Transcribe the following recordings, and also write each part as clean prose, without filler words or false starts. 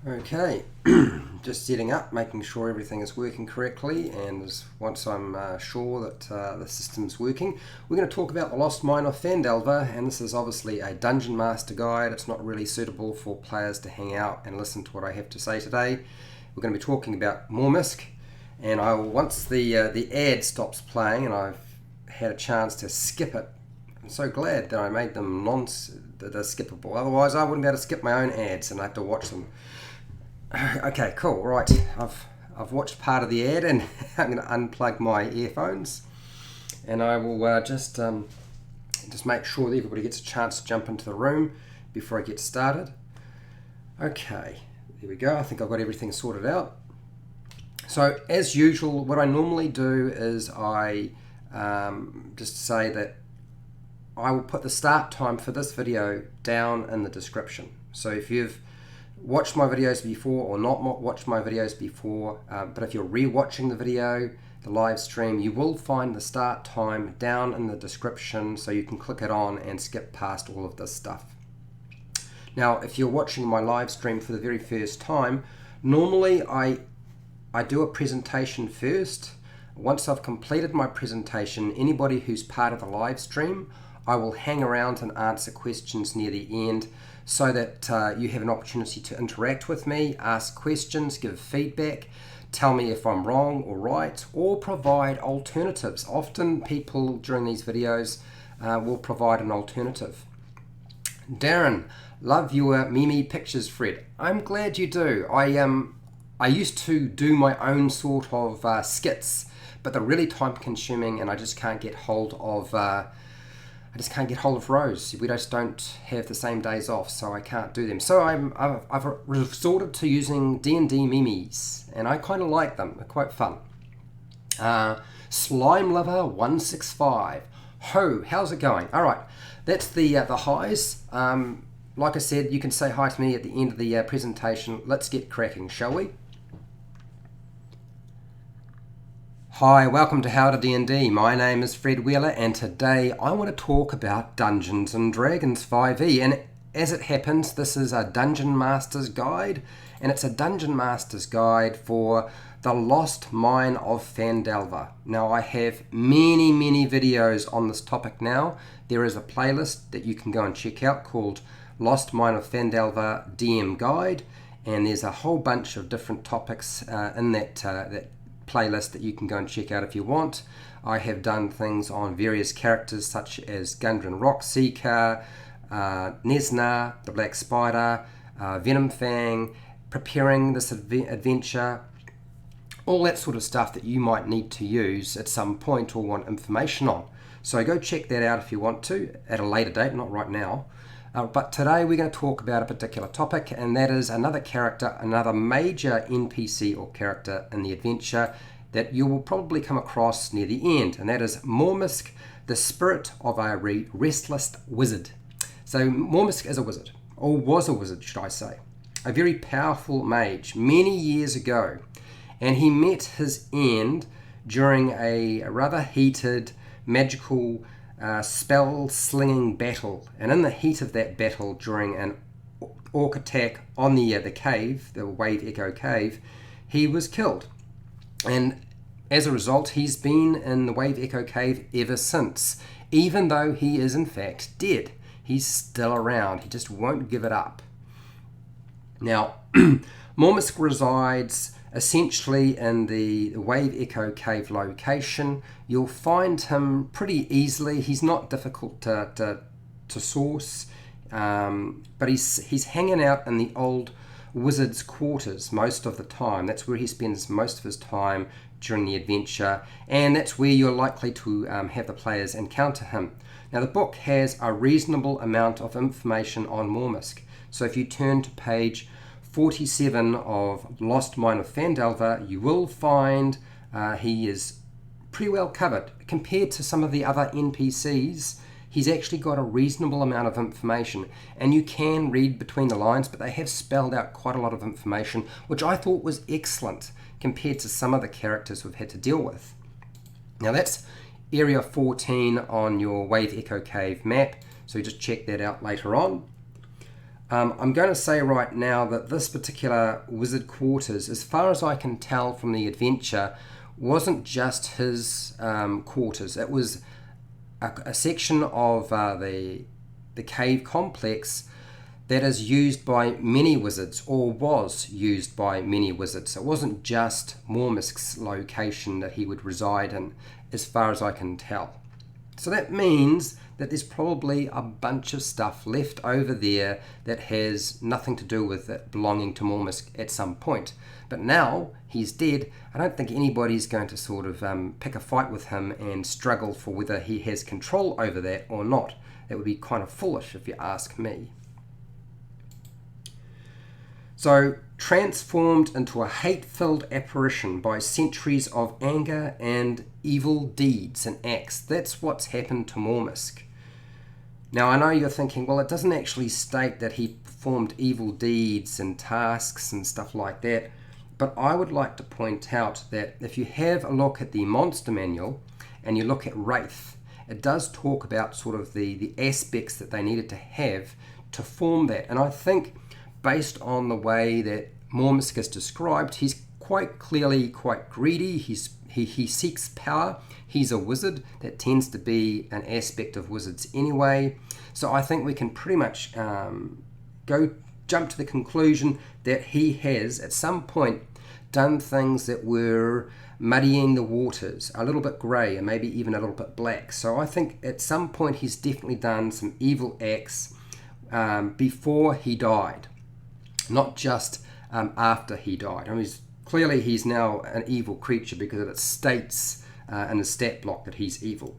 Okay, just setting up, making sure everything is working correctly, and once I'm sure that the system's working, we're going to talk about the Lost Mine of Phandelver, and this is obviously a Dungeon Master guide. It's not really suitable for players to hang out and listen to what I have to say today. We're going to be talking about Mormesk, and once the ad stops playing and I've had a chance to skip it, I'm so glad that I made them they're skippable. Otherwise I wouldn't be able to skip my own ads and I have to watch them. Okay, cool. Right, I've watched part of the ad, and I'm going to unplug my earphones, and I will just make sure that everybody gets a chance to jump into the room before I get started. Okay, there we go. I think I've got everything sorted out. So as usual, what I normally do is I just say that I will put the start time for this video down in the description. So if you've watched my videos before or not watched my videos before, but if you're re-watching the video, the live stream, you will find the start time down in the description, so you can click it on and skip past all of this stuff. Now, if you're watching my live stream for the very first time, normally I do a presentation first. Once I've completed my presentation, anybody who's part of the live stream, I will hang around and answer questions near the end, so that you have an opportunity to interact with me, ask questions, give feedback, tell me if I'm wrong or right, or provide alternatives. Often people during these videos will provide an alternative. Darren, love your Mimi pictures, Fred. I'm glad you do. I used to do my own sort of skits, but they're really time consuming and I just can't get hold of Rose. We just don't have the same days off, so I can't do them. So I've resorted to using D&D memes, and I kind of like them. They're quite fun. Slime Lover 165. Ho, how's it going? All right, that's the highs. Like I said, you can say hi to me at the end of the presentation. Let's get cracking, shall we? Hi, welcome to HowtoDandD. My name is Fred Wheeler, and today I want to talk about Dungeons & Dragons 5e. And as it happens, this is a Dungeon Master's Guide, and it's a Dungeon Master's Guide for the Lost Mine of Phandelver. Now, I have many videos on this topic now. There is a playlist that you can go and check out called Lost Mine of Phandelver DM Guide, and there's a whole bunch of different topics in that playlist that you can go and check out if you want. I have done things on various characters such as Gundren Rockseeker, Nesna, the Black Spider, Venom Fang, preparing this adventure, all that sort of stuff that you might need to use at some point or want information on. So go check that out if you want to at a later date, not right now. But today we're going to talk about a particular topic, and that is another character, another major NPC or character in the adventure that you will probably come across near the end, and that is Mormesk, the spirit of a restless wizard. So Mormesk is a wizard, or was a wizard should I say, a very powerful mage many years ago, and he met his end during a rather heated magical spell-slinging battle, and in the heat of that battle during an orc attack on the cave, the Wave Echo Cave, he was killed. And as a result, he's been in the Wave Echo Cave ever since, even though he is in fact dead. He's still around, he just won't give it up. Now, Mormesk resides essentially in the Wave Echo Cave location. You'll find him pretty easily. He's not difficult to source, but he's hanging out in the old wizard's quarters most of the time. That's where he spends most of his time during the adventure, and that's where you're likely to have the players encounter him. Now, the book has a reasonable amount of information on Mormesk. So if you turn to page 47 of Lost Mine of Phandelver, you will find he is pretty well covered. Compared to some of the other NPCs, he's actually got a reasonable amount of information, and you can read between the lines, but they have spelled out quite a lot of information, which I thought was excellent compared to some of the characters we've had to deal with. Now that's area 14 on your Wave Echo Cave map, so you just check that out later on. I'm going to say right now that this particular wizard quarters, as far as I can tell from the adventure, wasn't just his quarters. It was a section of the cave complex that is used by many wizards, or was used by many wizards. It wasn't just Mormesk's location that he would reside in, as far as I can tell. So that means that there's probably a bunch of stuff left over there that has nothing to do with it belonging to Mormesk at some point. But now he's dead, I don't think anybody's going to sort of pick a fight with him and struggle for whether he has control over that or not. That would be kind of foolish if you ask me. So, transformed into a hate-filled apparition by centuries of anger and evil deeds and acts. That's what's happened to Mormesk. Now, I know you're thinking, well, it doesn't actually state that he performed evil deeds and tasks and stuff like that, but I would like to point out that if you have a look at the monster manual and you look at Wraith, it does talk about sort of the aspects that they needed to have to form that. And I think based on the way that Mormesk is described, he's quite clearly quite greedy. He seeks power. He's a wizard. That tends to be an aspect of wizards anyway. So I think we can pretty much jump to the conclusion that he has at some point done things that were muddying the waters, a little bit grey and maybe even a little bit black. So I think at some point he's definitely done some evil acts before he died. Not just after he died. I mean, clearly he's now an evil creature because it states in the stat block that he's evil.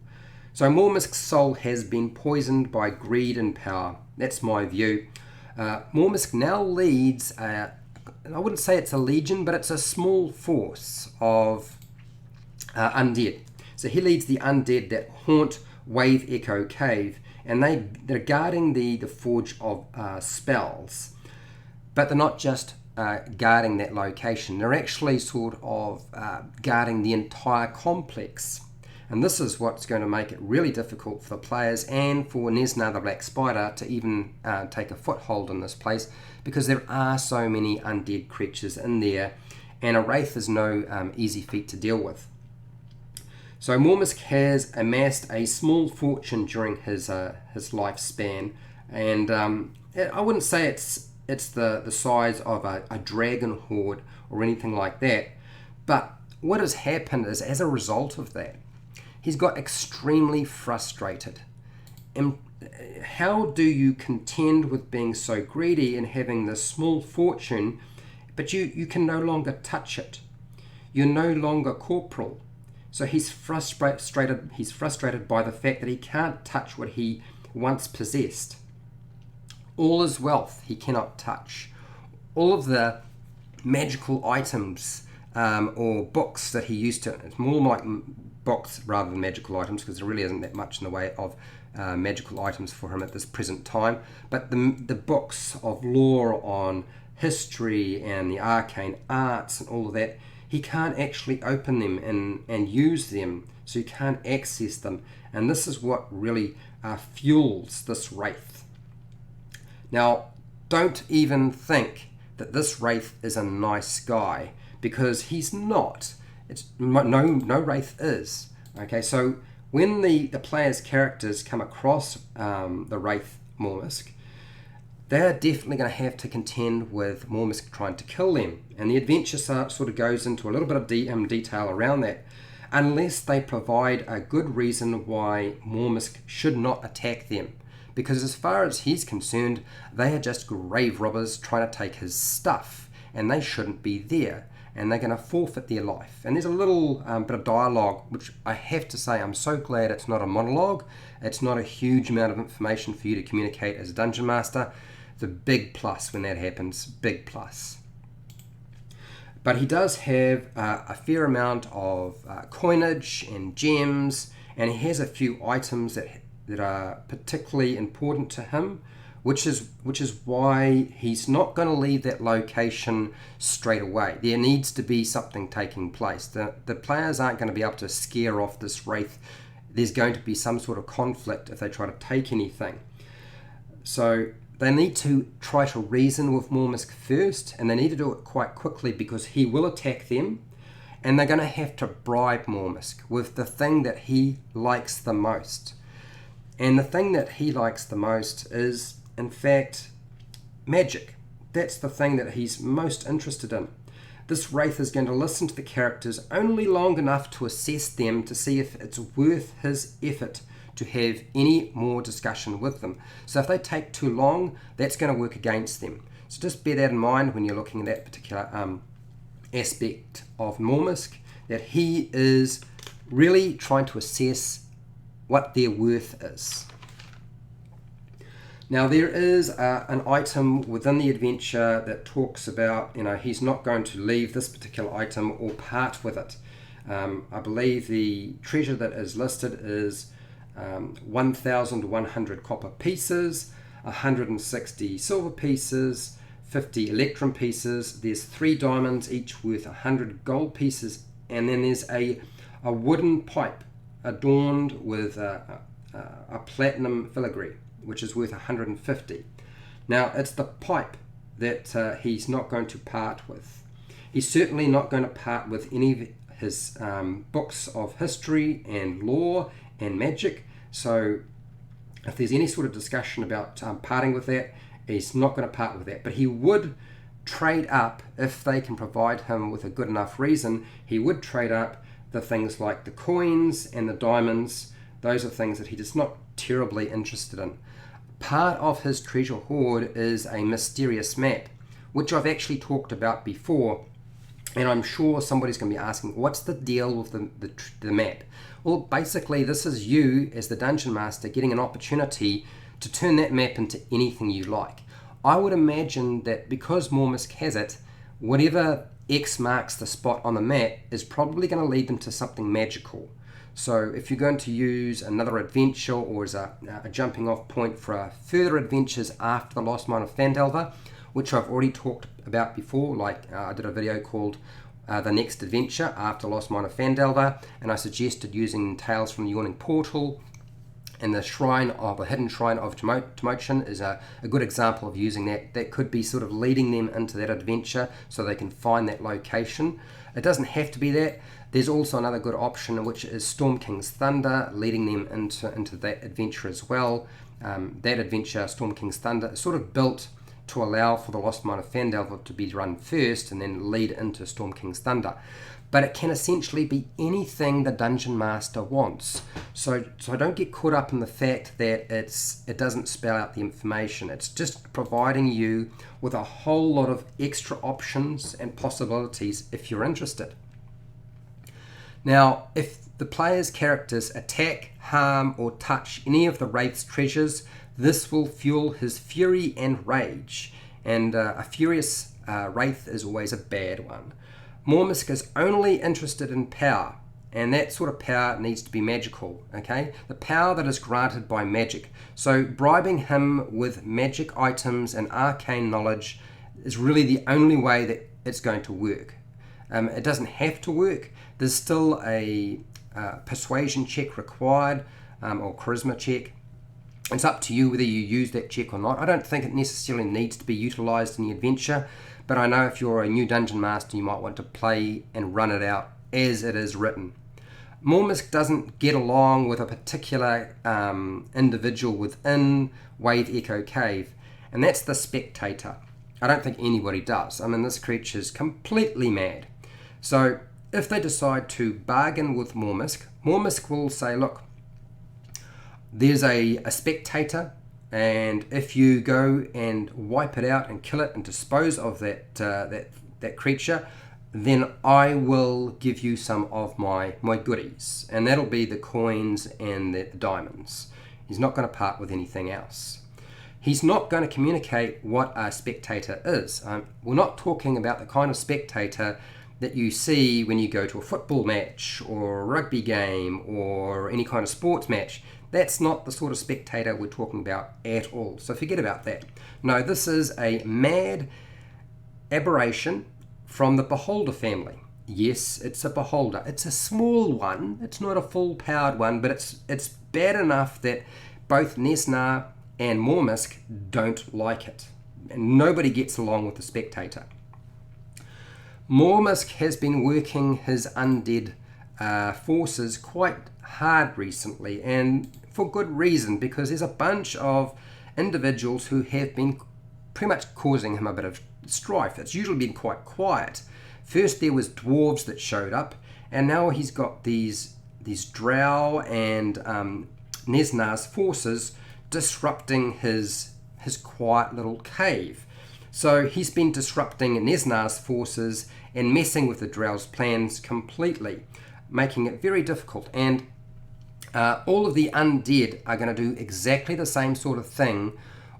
So Mormesk's soul has been poisoned by greed and power. That's my view. Mormesk now leads, I wouldn't say it's a legion, but it's a small force of undead. So he leads the undead that haunt Wave Echo Cave, and they're guarding the Forge of Spells. But they're not just guarding that location, they're actually sort of guarding the entire complex. And this is what's going to make it really difficult for the players and for Nesna the Black Spider to even take a foothold in this place, because there are so many undead creatures in there, and a Wraith is no easy feat to deal with. So Mormesk has amassed a small fortune during his lifespan, and I wouldn't say it's the size of a dragon horde or anything like that, but what has happened is, as a result of that, he's got extremely frustrated. And how do you contend with being so greedy and having this small fortune, but you can no longer touch it? You're no longer corporal. So he's frustrated. He's frustrated by the fact that he can't touch what he once possessed. All his wealth he cannot touch. All of the magical items or books that he used to, it's more like books rather than magical items, because there really isn't that much in the way of magical items for him at this present time, but the books of lore on history and the arcane arts and all of that, he can't actually open them and use them, so he can't access them, and this is what really fuels this Wraith. Now, don't even think that this Wraith is a nice guy, because he's not. No Wraith is. Okay, so when the player's characters come across the Wraith Mormesk, they're definitely going to have to contend with Mormesk trying to kill them. And the adventure sort of goes into a little bit of detail around that, unless they provide a good reason why Mormesk should not attack them. Because as far as he's concerned, they are just grave robbers trying to take his stuff, and they shouldn't be there, and they're going to forfeit their life. And there's a little bit of dialogue, which I have to say, I'm so glad it's not a monologue. It's not a huge amount of information for you to communicate as a dungeon master. It's a big plus when that happens, big plus. But he does have a fair amount of coinage and gems, and he has a few items that are particularly important to him, which is why he's not going to leave that location straight away. There needs to be something taking place. The players aren't going to be able to scare off this Wraith. There's going to be some sort of conflict if they try to take anything. So they need to try to reason with Mormesk first, and they need to do it quite quickly because he will attack them, and they're going to have to bribe Mormesk with the thing that he likes the most. And the thing that he likes the most is, in fact, magic. That's the thing that he's most interested in. This Wraith is going to listen to the characters only long enough to assess them to see if it's worth his effort to have any more discussion with them. So if they take too long, that's going to work against them. So just bear that in mind when you're looking at that particular aspect of Mormesk, that he is really trying to assess what their worth is. Now there is an item within the adventure that talks about, he's not going to leave this particular item or part with it. I believe the treasure that is listed is 1,100 copper pieces, 160 silver pieces, 50 electrum pieces. There's 3 diamonds, each worth 100 gold pieces, and then there's a wooden pipe adorned with a platinum filigree, which is worth 150. Now it's the pipe that he's not going to part with. He's certainly not going to part with any of his books of history and lore and magic. So if there's any sort of discussion about parting with that, he's not going to part with that. But he would trade up if they can provide him with a good enough reason. He would trade up the things like the coins and the diamonds. Those are things that he's not terribly interested in. Part of his treasure hoard is a mysterious map, which I've actually talked about before, and I'm sure somebody's going to be asking, what's the deal with the map? Well, basically this is you as the Dungeon Master getting an opportunity to turn that map into anything you like. I would imagine that because Mormesk has it, whatever X marks the spot on the map is probably going to lead them to something magical. So if you're going to use another adventure or as a jumping off point for further adventures after the Lost Mine of Phandelver, which I've already talked about before, like I did a video called The Next Adventure After Lost Mine of Phandelver, and I suggested using Tales from the Yawning Portal, and the Hidden Shrine of Timochin is a good example of using that. That could be sort of leading them into that adventure so they can find that location. It doesn't have to be that. There's also another good option, which is Storm King's Thunder, leading them into that adventure as well. That adventure, Storm King's Thunder, is sort of built to allow for the Lost Mine of Phandelver to be run first and then lead into Storm King's Thunder. But it can essentially be anything the Dungeon Master wants. So don't get caught up in the fact that it doesn't spell out the information. It's just providing you with a whole lot of extra options and possibilities if you're interested. Now, if the player's characters attack, harm, or touch any of the Wraith's treasures, this will fuel his fury and rage. And a furious Wraith is always a bad one. Mormesk is only interested in power, and that sort of power needs to be magical, okay? The power that is granted by magic. So bribing him with magic items and arcane knowledge is really the only way that it's going to work. It doesn't have to work. There's still a persuasion check required, or charisma check. It's up to you whether you use that check or not. I don't think it necessarily needs to be utilized in the adventure, but I know if you're a new Dungeon Master, you might want to play and run it out as it is written. Mormesk doesn't get along with a particular individual within Wave Echo Cave, and that's the Spectator. I don't think anybody does. I mean, this creature's completely mad. So if they decide to bargain with Mormesk, Mormesk will say, look, there's a Spectator, and if you go and wipe it out and kill it and dispose of that creature, then I will give you some of my goodies, and that'll be the coins and the diamonds. He's not going to part with anything else. He's not going to communicate what a Spectator is. We're not talking about the kind of Spectator that you see when you go to a football match or a rugby game or any kind of sports match. That's not the sort of Spectator we're talking about at all. So forget about that. No, this is a mad aberration from the Beholder family. Yes, it's a Beholder. It's a small one. It's not a full-powered one, but it's bad enough that both Nesnar and Mormesk don't like it. And nobody gets along with the spectator. Mormesk has been working his undead forces quite hard recently, and for good reason, because there's a bunch of individuals who have been pretty much causing him a bit of strife. It's usually been quite quiet. First there was dwarves that showed up, and now he's got these drow and Nesnar's forces disrupting his quiet little cave. So he's been disrupting Nesnar's forces and messing with the Drow's plans completely, making it very difficult. And all of the undead are going to do exactly the same sort of thing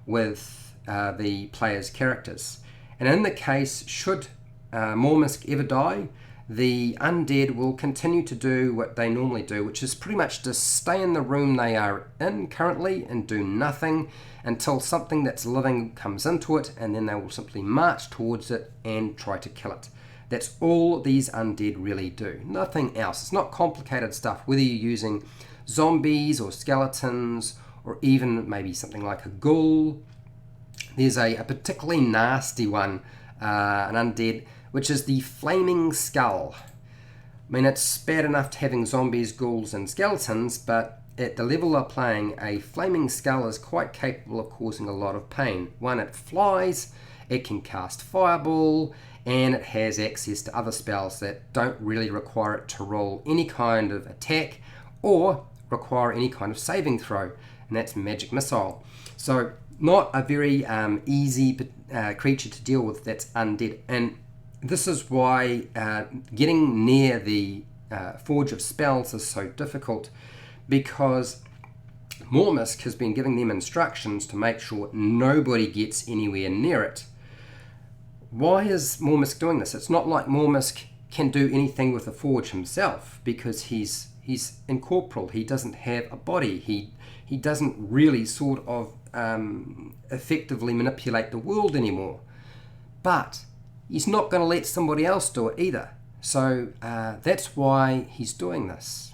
with the player's characters. And in the case, should Mormesk ever die, the undead will continue to do what they normally do, which is pretty much just stay in the room they are in currently and do nothing until something that's living comes into it, and then they will simply march towards it and try to kill it. That's all these undead really do, nothing else. It's not complicated stuff, whether you're using zombies or skeletons or even maybe something like a ghoul. There's a particularly nasty one, an undead, which is the Flaming Skull. I mean, it's bad enough having zombies, ghouls and skeletons, but at the level they're playing, a Flaming Skull is quite capable of causing a lot of pain. One, it flies, it can cast Fireball, and it has access to other spells that don't really require it to roll any kind of attack or require any kind of saving throw, and that's Magic Missile. So not a very easy creature to deal with that's undead, and this is why getting near the Forge of Spells is so difficult, because Mormesk has been giving them instructions to make sure nobody gets anywhere near it. Why is Mormesk doing this? It's not like Mormesk can do anything with the Forge himself, because he's incorporeal. He doesn't have a body. He doesn't really sort of effectively manipulate the world anymore. But he's not going to let somebody else do it either. So that's why he's doing this.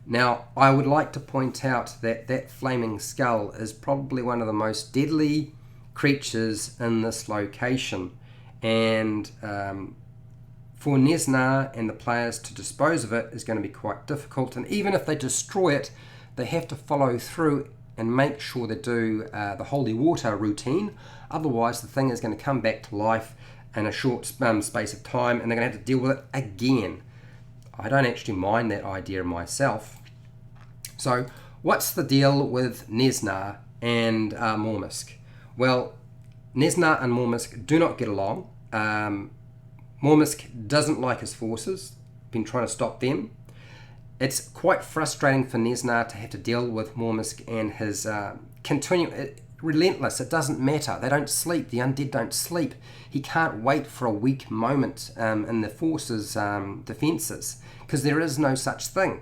Now, I would like to point out that that Flaming Skull is probably one of the most deadly creatures in this location. And for Nesnar and the players to dispose of it is going to be quite difficult. And even if they destroy it, they have to follow through and make sure they do the holy water routine. Otherwise, the thing is going to come back to life in a short space of time, and they're going to have to deal with it again. I don't actually mind that idea myself. So, what's the deal with Nesnar and Mormesk? Well, Nesnar and Mormesk do not get along. Mormesk doesn't like his forces, been trying to stop them. It's quite frustrating for Nesnar to have to deal with Mormesk and his relentless. It doesn't matter. They don't sleep. The undead don't sleep. He can't wait for a weak moment in the force's defences, because there is no such thing.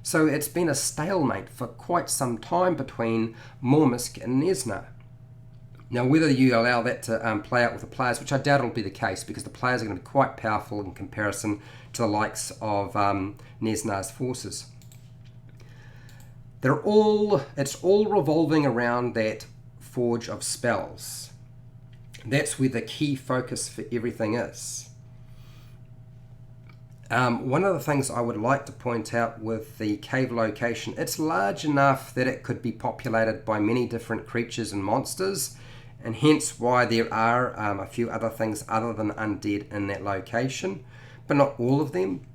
So it's been a stalemate for quite some time between Mormesk and Nesnar. Now, whether you allow that to play out with the players, which I doubt will be the case, because the players are going to be quite powerful in comparison to the likes of Nesnar's forces. It's all revolving around that Forge of Spells. That's where the key focus for everything is. One of the things I would like to point out with the cave location, it's large enough that it could be populated by many different creatures and monsters, and hence why there are a few other things other than undead in that location, but not all of them.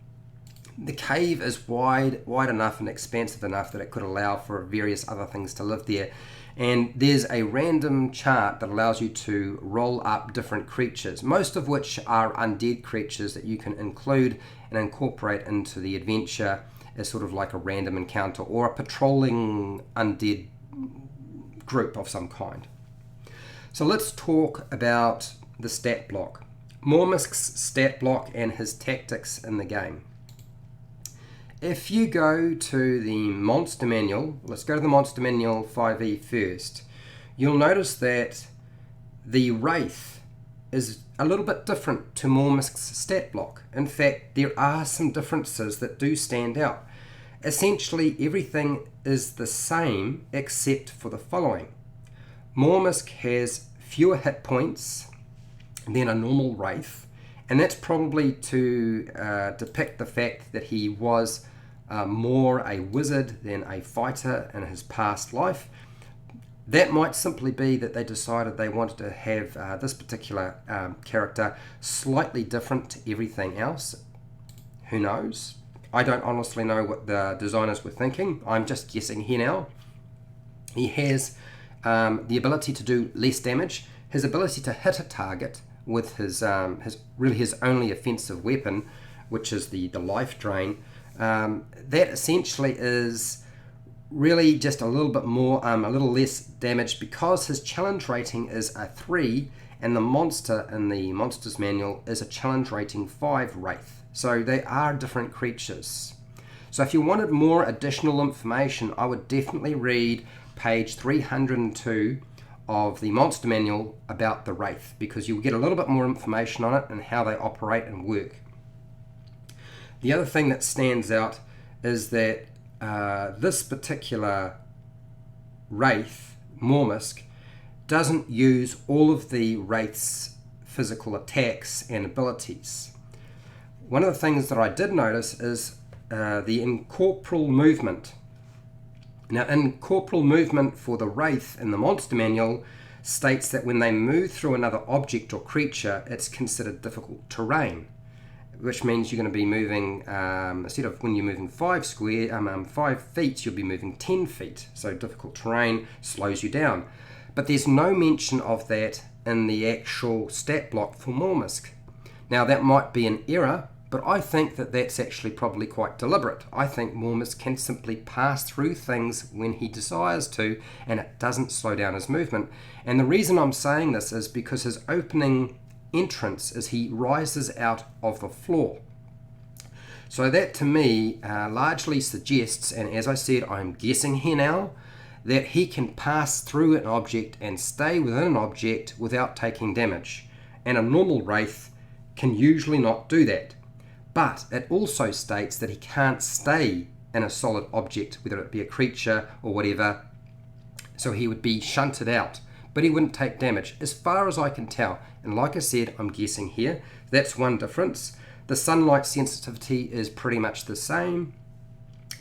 The cave is wide enough and expansive enough that it could allow for various other things to live there. And there's a random chart that allows you to roll up different creatures, most of which are undead creatures that you can include and incorporate into the adventure as sort of like a random encounter or a patrolling undead group of some kind. So let's talk about the stat block. Mormesk's stat block and his tactics in the game. If you go to the Monster Manual, let's go to the Monster Manual 5e first, you'll notice that the Wraith is a little bit different to Mormesk's stat block. In fact, there are some differences that do stand out. Essentially, everything is the same except for the following. Mormesk has fewer hit points than a normal Wraith, and that's probably to depict the fact that he was more a wizard than a fighter in his past life. That might simply be that they decided they wanted to have this particular character slightly different to everything else. Who knows? I don't honestly know what the designers were thinking. I'm just guessing here now. He has the ability to do less damage. His ability to hit a target with his only offensive weapon, which is the life drain, that essentially is really just a little bit more, a little less damage, because his challenge rating is a 3 and the monster in the Monsters Manual is a challenge rating 5 Wraith. So they are different creatures. So if you wanted more additional information, I would definitely read page 302 of the Monster Manual about the Wraith, because you'll get a little bit more information on it and how they operate and work. The other thing that stands out is that this particular Wraith, Mormesk, doesn't use all of the Wraith's physical attacks and abilities. One of the things that I did notice is the incorporeal movement. Now, incorporeal movement for the Wraith in the Monster Manual states that when they move through another object or creature, it's considered difficult terrain, which means you're going to be moving, instead of when you're moving 5 feet, you'll be moving 10 feet. So difficult terrain slows you down. But there's no mention of that in the actual stat block for Mormesk. Now, that might be an error, but I think that that's actually probably quite deliberate. I think Mormesk can simply pass through things when he desires to, and it doesn't slow down his movement. And the reason I'm saying this is because his opening entrance is he rises out of the floor. So that to me largely suggests, and as I said, I'm guessing here now, that he can pass through an object and stay within an object without taking damage. And a normal Wraith can usually not do that. But it also states that he can't stay in a solid object, whether it be a creature or whatever, so he would be shunted out, but he wouldn't take damage, as far as I can tell. And like I said, I'm guessing here. That's one difference. The sunlight sensitivity is pretty much the same.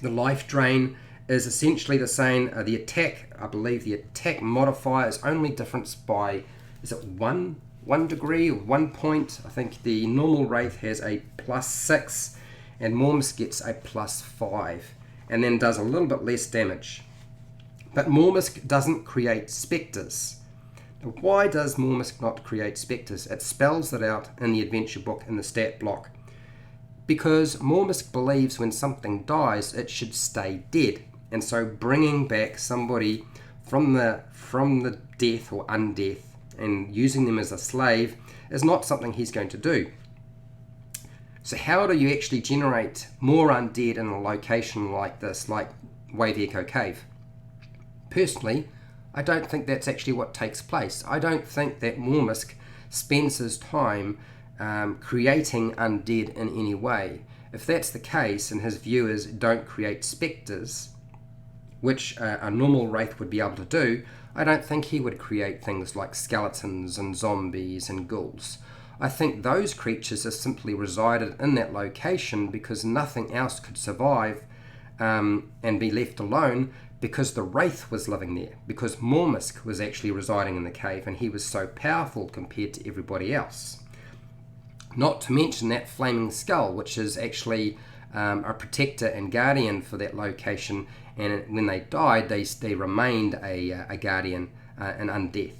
The life drain is essentially the same. The attack, I believe the attack modifier is only difference by, is it 1 degree or 1 point? I think the normal Wraith has a +6 and Mormesk gets a +5 and then does a little bit less damage. But Mormesk doesn't create spectres. Now, why does Mormesk not create spectres? It spells it out in the adventure book in the stat block. Because Mormesk believes when something dies, it should stay dead. And so bringing back somebody from the death or undeath and using them as a slave is not something he's going to do. So how do you actually generate more undead in a location like this, like Wave Echo Cave? Personally, I don't think that's actually what takes place. I don't think that Mormesk spends his time creating undead in any way. If that's the case, and his view is don't create spectres, which a normal Wraith would be able to do, I don't think he would create things like skeletons and zombies and ghouls. I think those creatures have simply resided in that location because nothing else could survive and be left alone, because the Wraith was living there, because Mormesk was actually residing in the cave and he was so powerful compared to everybody else. Not to mention that flaming skull, which is actually a protector and guardian for that location, and when they died, they remained a guardian, an undeath.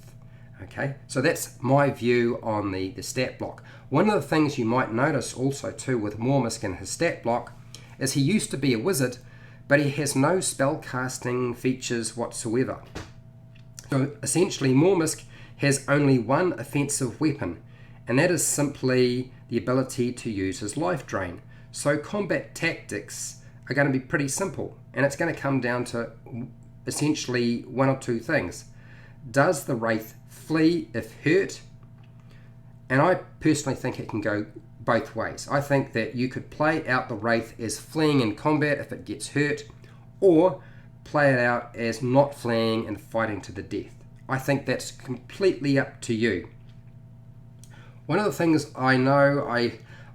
Okay, so that's my view on the stat block. One of the things you might notice also too with Mormesk and his stat block is he used to be a wizard, but he has no spell casting features whatsoever. So essentially Mormesk has only one offensive weapon, and that is simply the ability to use his life drain. So combat tactics are going to be pretty simple, and it's going to come down to essentially one or two things. Does the Wraith flee if hurt? And I personally think it can go both ways. I think that you could play out the Wraith as fleeing in combat if it gets hurt, or play it out as not fleeing and fighting to the death. I think that's completely up to you. One of the things I know,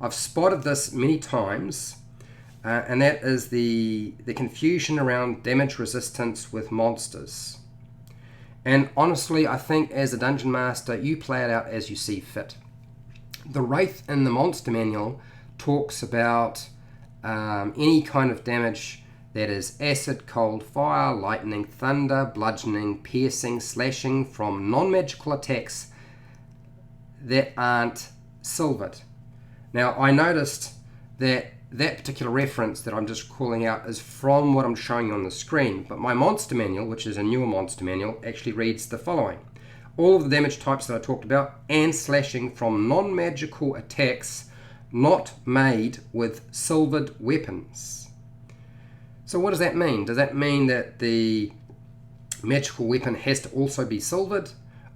I've spotted this many times, and that is the confusion around damage resistance with monsters. And honestly, I think as a Dungeon Master, you play it out as you see fit. The Wraith in the monster manual talks about any kind of damage that is acid, cold, fire, lightning, thunder, bludgeoning, piercing, slashing from non-magical attacks that aren't silvered. Now, I noticed that particular reference that I'm just calling out is from what I'm showing you on the screen, but my monster manual, which is a newer monster manual, actually reads the following. All of the damage types that I talked about and slashing from non-magical attacks not made with silvered weapons. So what does that mean? Does that mean that the magical weapon has to also be silvered?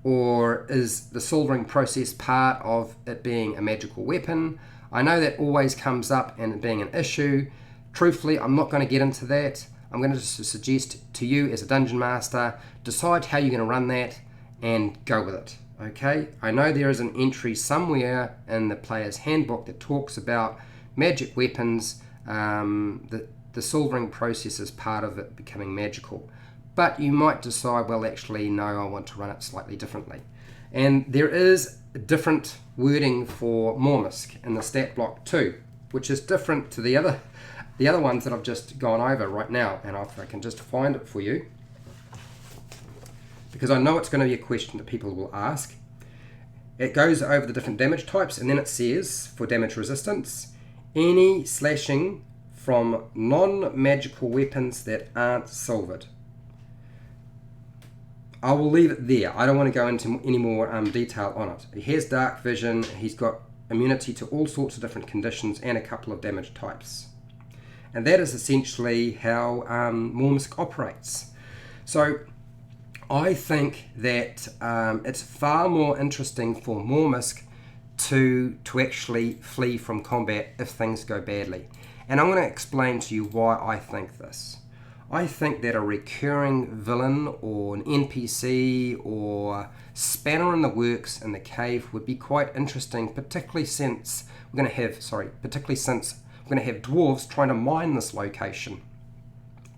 Or is the silvering process part of it being a magical weapon? I know that always comes up and being an issue. Truthfully, I'm not going to get into that. I'm going to just suggest to you as a Dungeon Master, decide how you're going to run that and go with it. Okay? I know there is an entry somewhere in the player's handbook that talks about magic weapons, the silvering process is part of it becoming magical. But you might decide, well, actually, no, I want to run it slightly differently. And there is different wording for Mormesk in the stat block too, which is different to the other ones that I've just gone over right now. And if I can just find it for you, because I know it's going to be a question that people will ask. It goes over the different damage types, and then it says, for damage resistance, any slashing from non-magical weapons that aren't silvered. I will leave it there. I don't want to go into any more detail on it. He has dark vision, he's got immunity to all sorts of different conditions and a couple of damage types. And that is essentially how Mormesk operates. So I think that it's far more interesting for Mormesk to actually flee from combat if things go badly. And I'm going to explain to you why I think this. I think that a recurring villain or an NPC or spanner in the works in the cave would be quite interesting, particularly since we're going to have dwarves trying to mine this location.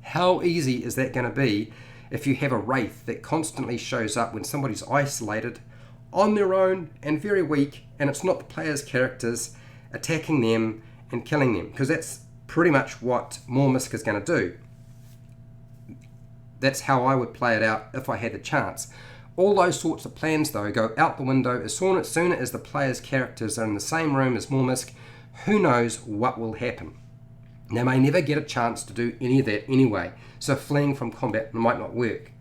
How easy is that going to be if you have a wraith that constantly shows up when somebody's isolated, on their own and very weak, and it's not the player's characters attacking them and killing them? Because that's pretty much what Mormesk is going to do. That's how I would play it out if I had the chance. All those sorts of plans, though, go out the window as soon as the player's characters are in the same room as Mormesk. Who knows what will happen? They may never get a chance to do any of that anyway, so fleeing from combat might not work.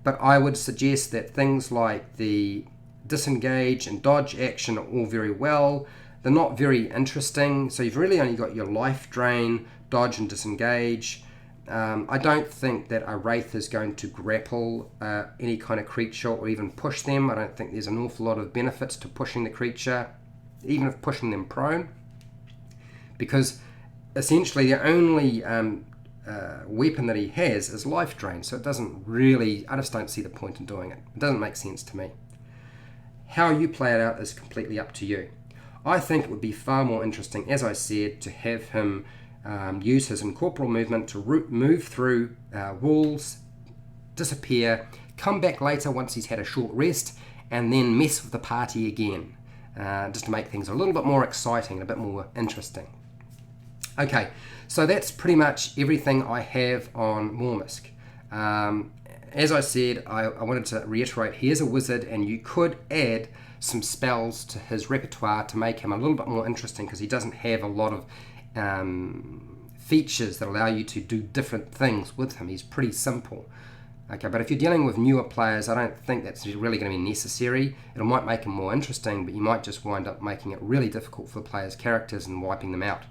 But I would suggest that things like the disengage and dodge action are all very well. They're not very interesting, so you've really only got your life drain, dodge and disengage. I don't think that a wraith is going to grapple any kind of creature or even push them. I don't think there's an awful lot of benefits to pushing the creature, even if pushing them prone, because essentially the only weapon that he has is life drain, so it doesn't really, I just don't see the point in doing it. It doesn't make sense to me. How you play it out is completely up to you. I think it would be far more interesting, as I said, to have him use his incorporeal movement to move through walls, disappear, come back later once he's had a short rest, and then mess with the party again, just to make things a little bit more exciting and a bit more interesting. Okay, so that's pretty much everything I have on Mormesk. As I said, I wanted to reiterate, he is a wizard, and you could add some spells to his repertoire to make him a little bit more interesting, because he doesn't have a lot of features that allow you to do different things with him. He's pretty simple. Okay, but if you're dealing with newer players, I don't think that's really going to be necessary. It might make him more interesting, but you might just wind up making it really difficult for the players' characters and wiping them out.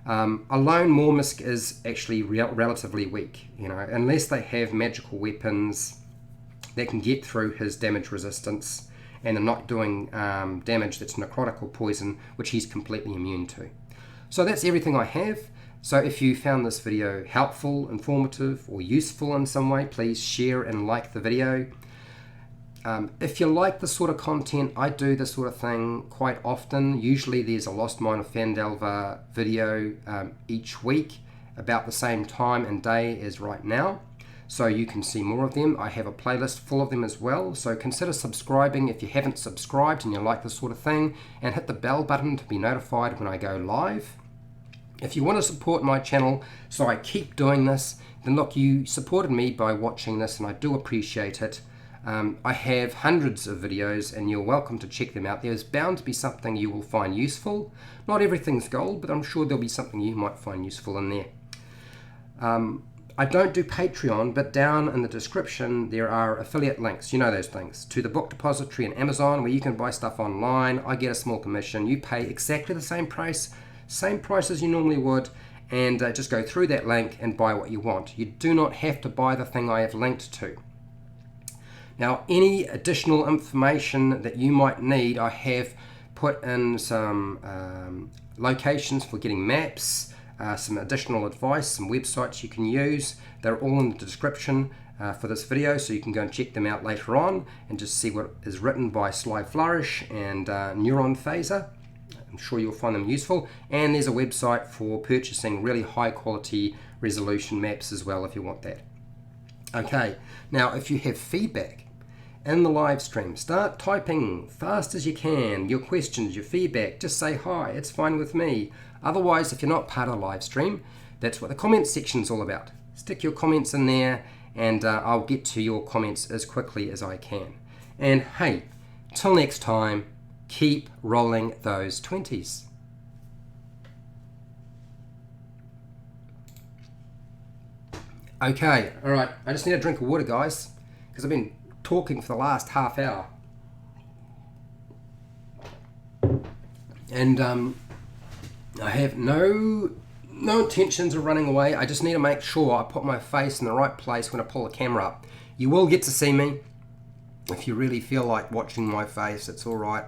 Alone, Mormesk is actually relatively weak, unless they have magical weapons that can get through his damage resistance and they're not doing damage that's necrotic or poison, which he's completely immune to. So that's everything I have. So if you found this video helpful, informative, or useful in some way, please share and like the video. If you like this sort of content, I do this sort of thing quite often. Usually there's a Lost Mine of Phandelver video each week about the same time and day as right now, so you can see more of them. I have a playlist full of them as well, so consider subscribing if you haven't subscribed and you like this sort of thing, and hit the bell button to be notified when I go live. If you want to support my channel so I keep doing this, then look, you supported me by watching this and I do appreciate it. I have hundreds of videos and you're welcome to check them out. There's bound to be something you will find useful. Not everything's gold, but I'm sure there'll be something you might find useful in there. I don't do Patreon, but down in the description there are affiliate links, you know those things, to the book depository and Amazon where you can buy stuff online. I get a small commission. You pay exactly the same price as you normally would, and just go through that link and buy what you want. You do not have to buy the thing I have linked to. Now, any additional information that you might need, I have put in some locations for getting maps, some additional advice, some websites you can use. They're all in the description for this video, so you can go and check them out later on and just see what is written by Sly Flourish and Neuron Phaser. I'm sure you'll find them useful. And there's a website for purchasing really high quality resolution maps as well if you want that. Okay, now if you have feedback in the live stream, start typing fast as you can, your questions, your feedback. Just say hi, it's fine with me. Otherwise, if you're not part of the live stream, that's what the comments section is all about. Stick your comments in there and I'll get to your comments as quickly as I can. And hey, till next time, keep rolling those 20s. Okay, all right, I just need a drink of water, guys, because I've been talking for the last half hour. And I have no intentions of running away. I just need to make sure I put my face in the right place when I pull the camera up. You will get to see me. If you really feel like watching my face, it's all right.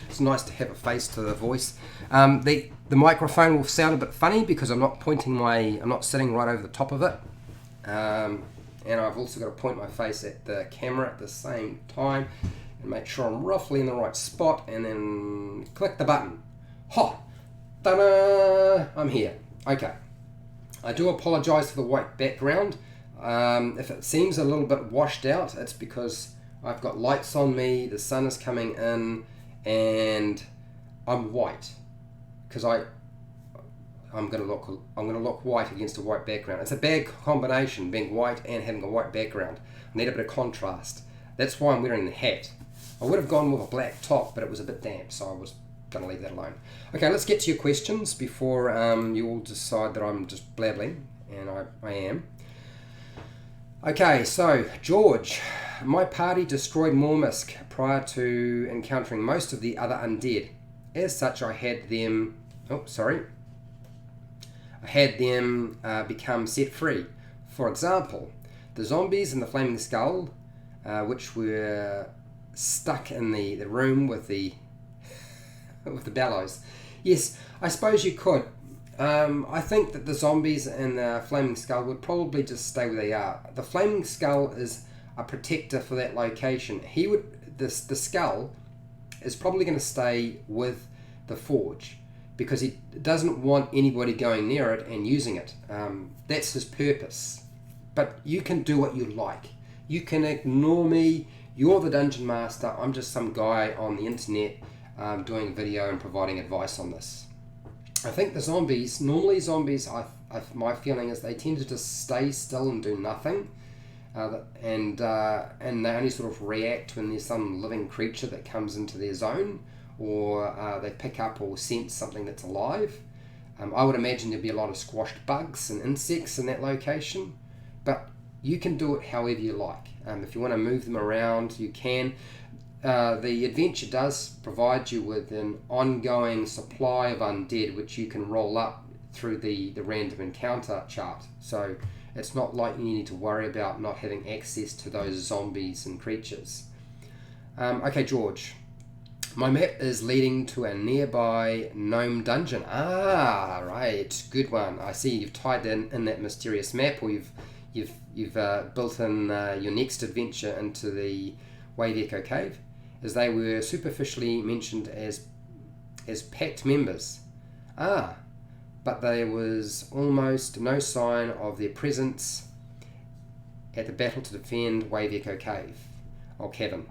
It's nice to have a face to the voice. The microphone will sound a bit funny because I'm not sitting right over the top of it. And I've also got to point my face at the camera at the same time and make sure I'm roughly in the right spot, and then click the button. Ha! Ta-da! I'm here. Okay. I do apologize for the white background. If it seems a little bit washed out, it's because I've got lights on me, the sun is coming in, and I'm white because I'm gonna look white against a white background. It's a bad combination, being white and having a white background. I need a bit of contrast. That's why I'm wearing the hat. I would have gone with a black top, but it was a bit damp, so I was gonna leave that alone. Okay, let's get to your questions before you all decide that I'm just blabbling, and I am. Okay, so George, my party destroyed Mormesk prior to encountering most of the other undead. As such, I had them become set free. For example, the zombies in the Flaming Skull, which were stuck in the room with the bellows. Yes, I suppose you could. I think that the zombies in the Flaming Skull would probably just stay where they are. The Flaming Skull is a protector for that location. The skull is probably going to stay with the forge because he doesn't want anybody going near it and using it. That's his purpose. But you can do what you like. You can ignore me. You're the dungeon master. I'm just some guy on the internet doing a video and providing advice on this. I think the zombies, my feeling is they tend to just stay still and do nothing. And they only sort of react when there's some living creature that comes into their zone, or they pick up or sense something that's alive. I would imagine there'd be a lot of squashed bugs and insects in that location, but you can do it however you like. If you want to move them around, you can. The adventure does provide you with an ongoing supply of undead, which you can roll up through the random encounter chart. So it's not like you need to worry about not having access to those zombies and creatures. Okay, George. My map is leading to a nearby gnome dungeon. Ah, right, good one. I see you've tied in that mysterious map, or you've built in your next adventure into the Wave Echo Cave, as they were superficially mentioned as pact members. Ah, but there was almost no sign of their presence at the battle to defend Wave Echo Cave or Cavern.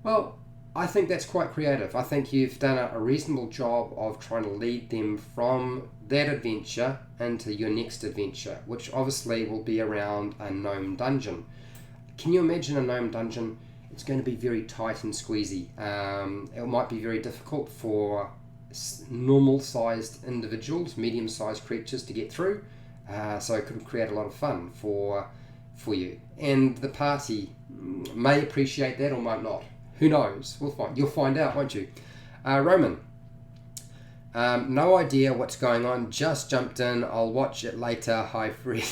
Well, I think that's quite creative. I think you've done a reasonable job of trying to lead them from that adventure into your next adventure, which obviously will be around a gnome dungeon. Can you imagine a gnome dungeon? It's going to be very tight and squeezy. It might be very difficult for normal-sized individuals, medium-sized creatures to get through. So it could create a lot of fun for you. And the party may appreciate that or might not. Who knows? You'll find out, won't you? Roman. No idea what's going on. Just jumped in. I'll watch it later. Hi, Fred.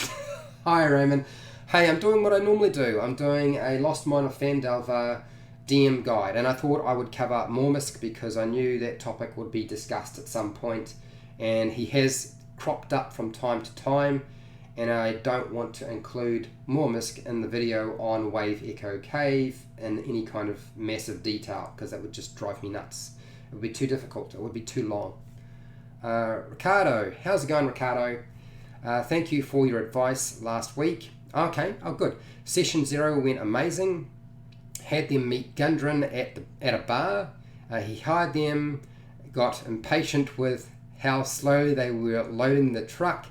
Hi, Roman. Hey, I'm doing what I normally do. I'm doing a Lost Mine of Phandelver DM guide, and I thought I would cover Mormesk because I knew that topic would be discussed at some point, and he has cropped up from time to time, and I don't want to include Mormesk in the video on Wave Echo Cave in any kind of massive detail, because that would just drive me nuts. It would be too difficult. It would be too long. Ricardo, how's it going, Ricardo? Thank you for your advice last week. Okay, oh good. Session 0 went amazing. Had them meet Gundren at a bar. He hired them, got impatient with how slow they were loading the truck,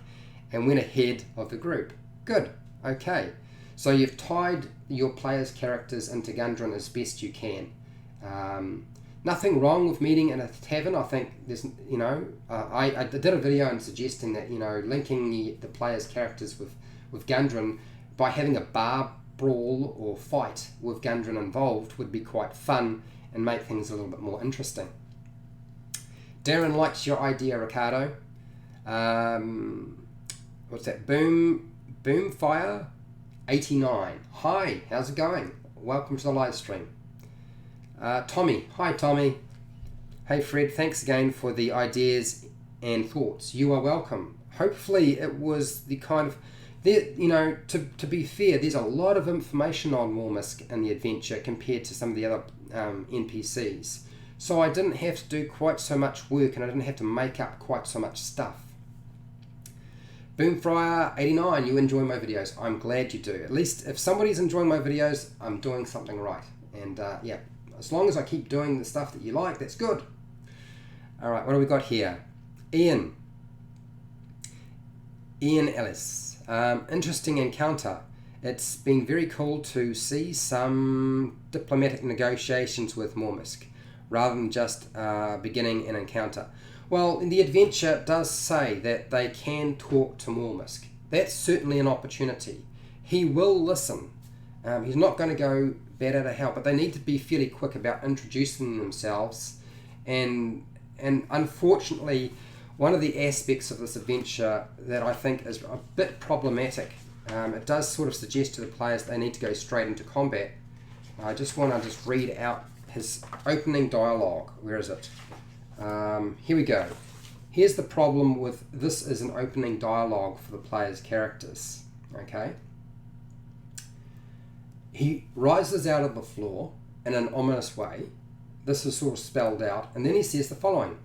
and went ahead of the group. Good, okay. So you've tied your players' characters into Gundren as best you can. Nothing wrong with meeting in a tavern. I think there's, I did a video and suggesting that, linking the players' characters with Gundren by having a bar brawl or fight with Gundren involved would be quite fun and make things a little bit more interesting. Darren likes your idea, Ricardo. What's that? Boomfire 89. Hi, how's it going? Welcome to the live stream. Tommy. Hi, Tommy. Hey, Fred. Thanks again for the ideas and thoughts. You are welcome. Hopefully it was the kind of... to be fair, there's a lot of information on Mormesk in the adventure compared to some of the other NPCs. So I didn't have to do quite so much work, and I didn't have to make up quite so much stuff. Boomfryer89, you enjoy my videos. I'm glad you do. At least if somebody's enjoying my videos, I'm doing something right. And yeah, as long as I keep doing the stuff that you like, that's good. All right, what do we got here? Ian Ellis. Interesting encounter. It's been very cool to see some diplomatic negotiations with Mormesk, rather than just beginning an encounter. Well, the adventure does say that they can talk to Mormesk. That's certainly an opportunity. He will listen. He's not going to go bat out of hell, but they need to be fairly quick about introducing themselves. And unfortunately, one of the aspects of this adventure that I think is a bit problematic, it does sort of suggest to the players they need to go straight into combat. I just want to read out his opening dialogue. Where is it? Here we go. Here's the problem with this as an opening dialogue for the players' characters. Okay. He rises out of the floor in an ominous way. This is sort of spelled out. And then he says the following.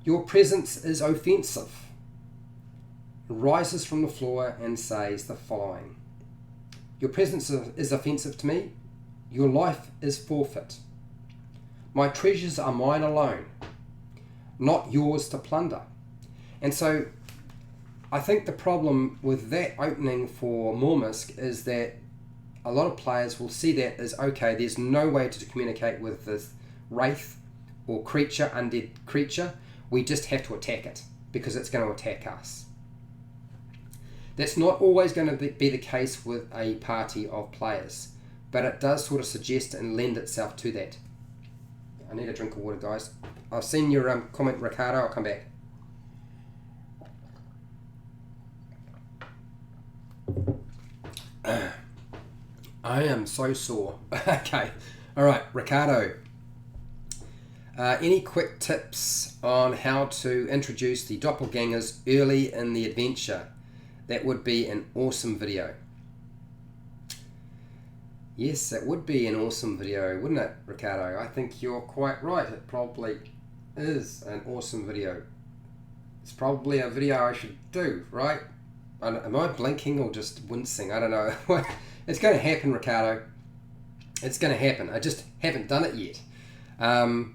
Your presence is offensive. Rises from the floor and says the following. Your presence is offensive to me. Your life is forfeit. My treasures are mine alone, not yours to plunder. And so I think the problem with that opening for Mormesk is that a lot of players will see that as, okay, there's no way to communicate with this wraith or creature, undead creature. We just have to attack it because it's going to attack us. That's not always going to be the case with a party of players, but it does sort of suggest and lend itself to that. I need a drink of water, guys. I've seen your comment, Ricardo. I'll come back. I am so sore. Okay. All right, Ricardo. Any quick tips on how to introduce the doppelgangers early in the adventure? That would be an awesome video. Yes, that would be an awesome video, wouldn't it, Ricardo? I think you're quite right. It probably is an awesome video. It's probably a video I should do, right? Am I blinking or just wincing? I don't know. It's going to happen, Ricardo. It's going to happen. I just haven't done it yet. I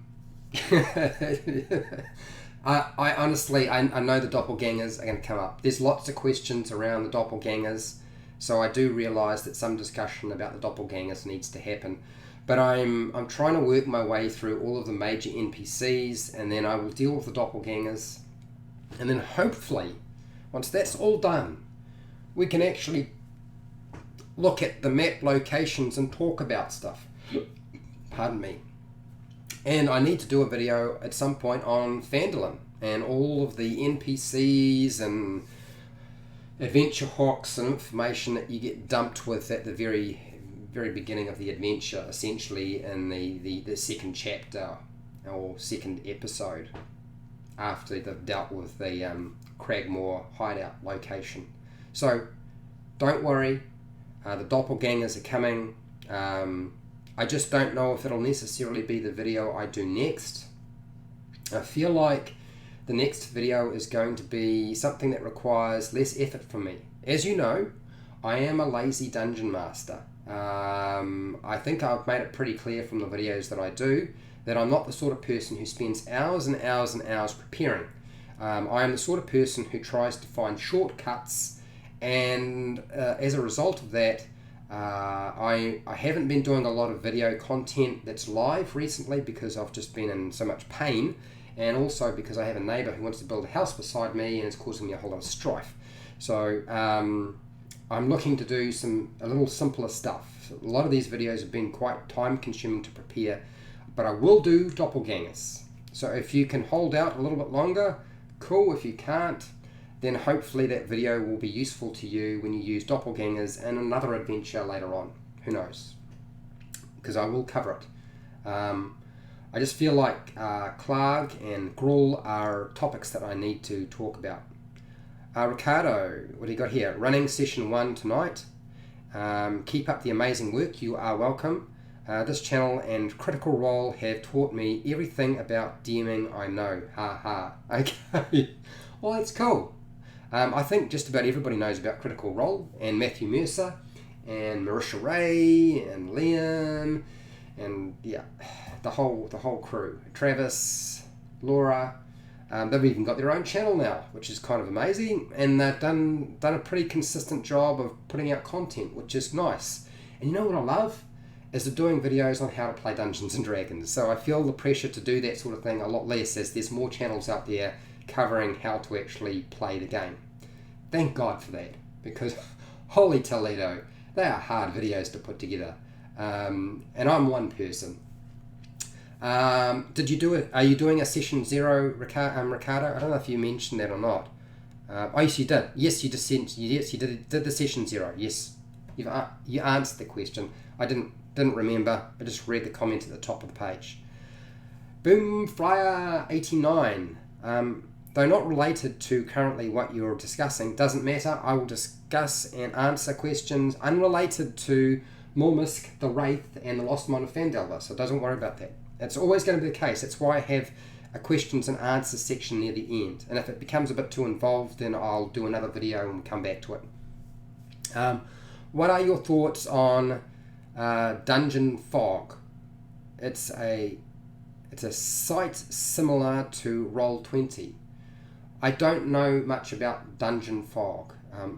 honestly, I know the doppelgangers are going to come up. There's lots of questions around the doppelgangers, so I do realise that some discussion about the doppelgangers needs to happen. But I'm trying to work my way through all of the major NPCs, and then I will deal with the doppelgangers. And then hopefully, once that's all done, we can actually look at the map locations and talk about stuff. Pardon me. And I need to do a video at some point on phandelver and all of the NPCs and adventure hawks and information that you get dumped with at the very beginning of the adventure, essentially in the second chapter or second episode, after they've dealt with the Cragmore hideout location. So don't worry, the doppelgangers are coming. I just don't know if it'll necessarily be the video I do next. I feel like the next video is going to be something that requires less effort from me. As you know, I am a lazy dungeon master. I think I've made it pretty clear from the videos that I do that I'm not the sort of person who spends hours and hours and hours preparing. I am the sort of person who tries to find shortcuts, and as a result of that, I haven't been doing a lot of video content that's live recently because I've just been in so much pain, and also because I have a neighbour who wants to build a house beside me and it's causing me a whole lot of strife. So I'm looking to do a little simpler stuff. A lot of these videos have been quite time consuming to prepare, but I will do doppelgangers. So if you can hold out a little bit longer, cool. If you can't, then hopefully that video will be useful to you when you use doppelgangers in another adventure later on. Who knows? Because I will cover it. I just feel like Clark and Gruul are topics that I need to talk about. Ricardo, what do you got here? Running session 1 tonight. Keep up the amazing work. You are welcome. This channel and Critical Role have taught me everything about DMing I know. Ha ha. Okay. Well, that's cool. I think just about everybody knows about Critical Role, and Matthew Mercer, and Marisha Ray, and Liam, and yeah, the whole crew. Travis, Laura, they've even got their own channel now, which is kind of amazing, and they've done a pretty consistent job of putting out content, which is nice. And you know what I love? Is they're doing videos on how to play Dungeons and Dragons. So I feel the pressure to do that sort of thing a lot less as there's more channels out there covering how to actually play the game. Thank God for that, because holy Toledo, they are hard videos to put together, and I'm one person. Did you do it? Are you doing a session 0, Ricardo? I don't know if you mentioned that or not. Oh yes, you did. Yes, you just sent. Yes, you did the session 0. Yes, you answered the question. I didn't remember. I just read the comment at the top of the page. Boom Flyer 89. Though not related to currently what you're discussing, doesn't matter. I will discuss and answer questions unrelated to Mormesk the Wraith and the Lost Mine of Phandelver, so don't worry about that. It's always going to be the case. That's why I have a questions and answers section near the end. And if it becomes a bit too involved, then I'll do another video and come back to it. What are your thoughts on Dungeon Fog? It's a site similar to Roll20. I don't know much about Dungeon Fog.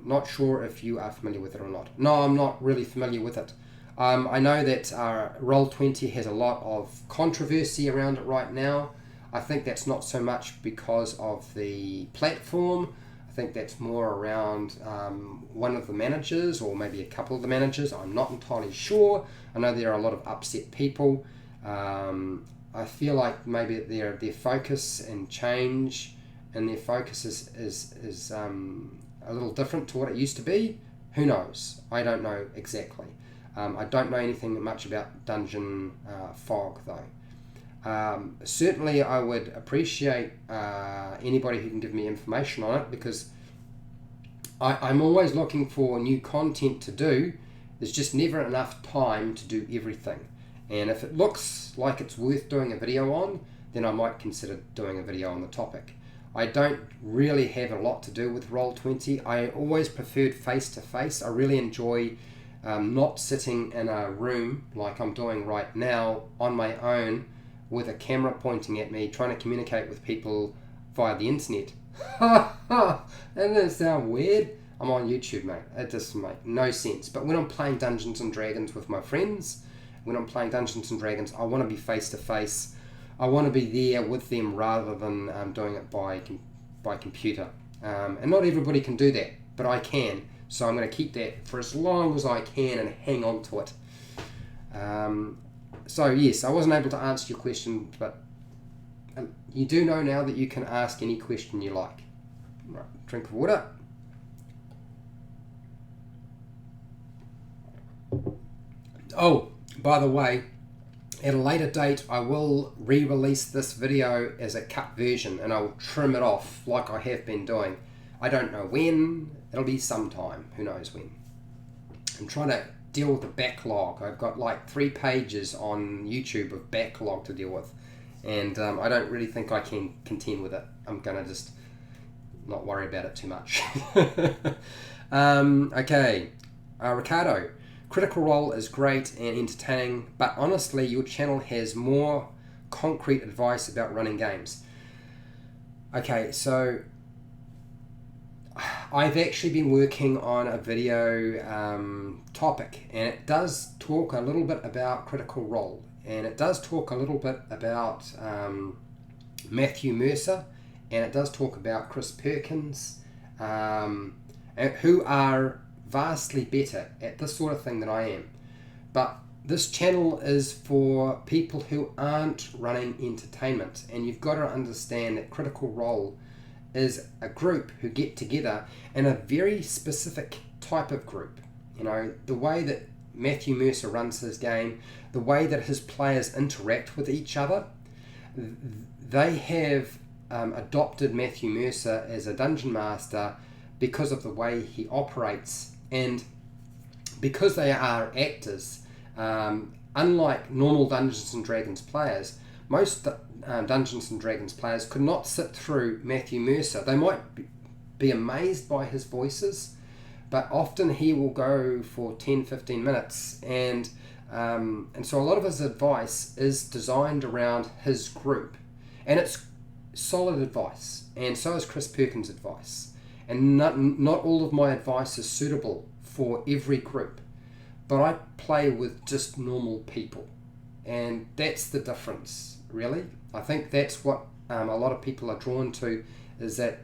Not sure if you are familiar with it or not. No, I'm not really familiar with it. I know that Roll20 has a lot of controversy around it right now. I think that's not so much because of the platform. I think that's more around one of the managers, or maybe a couple of the managers. I'm not entirely sure. I know there are a lot of upset people. I feel like maybe their focus and change and their focus is a little different to what it used to be. Who knows? I don't know exactly. I don't know anything much about Dungeon Fog though. Certainly I would appreciate anybody who can give me information on it, because I'm always looking for new content to do. There's just never enough time to do everything. And if it looks like it's worth doing a video on, then I might consider doing a video on the topic. I don't really have a lot to do with Roll20. I always preferred face-to-face. I really enjoy not sitting in a room like I'm doing right now on my own with a camera pointing at me, trying to communicate with people via the internet. Doesn't that sound weird? I'm on YouTube, mate. It just makes no sense. But when I'm playing Dungeons and Dragons with my friends, when I'm playing Dungeons and Dragons, I want to be face-to-face. I want to be there with them rather than doing it by computer. And not everybody can do that, but I can. So I'm going to keep that for as long as I can and hang on to it. So yes, I wasn't able to answer your question, but you do know now that you can ask any question you like. Right, drink of water. Oh, by the way, at a later date I will re-release this video as a cut version, and I'll trim it off like I have been doing. I don't know when, it'll be sometime, who knows when. I'm trying to deal with the backlog. I've got like 3 pages on YouTube of backlog to deal with, and I don't really think I can contend with it. I'm gonna just not worry about it too much. Okay, Ricardo, Critical Role is great and entertaining, but honestly your channel has more concrete advice about running games. Okay, so I've actually been working on a video topic, and it does talk a little bit about Critical Role, and it does talk a little bit about Matthew Mercer, and it does talk about Chris Perkins, who are vastly better at this sort of thing than I am. But this channel is for people who aren't running entertainment, and you've got to understand that Critical Role is a group who get together in a very specific type of group. You know, the way that Matthew Mercer runs his game, the way that his players interact with each other, they have adopted Matthew Mercer as a dungeon master because of the way he operates, and because they are actors. Unlike normal Dungeons and Dragons players, most Dungeons and Dragons players could not sit through Matthew Mercer. They might be amazed by his voices, but often he will go for 10-15 minutes, and so a lot of his advice is designed around his group, and it's solid advice, and so is Chris Perkins' advice. And not all of my advice is suitable for every group, but I play with just normal people, and that's the difference, really. I think that's what a lot of people are drawn to, is that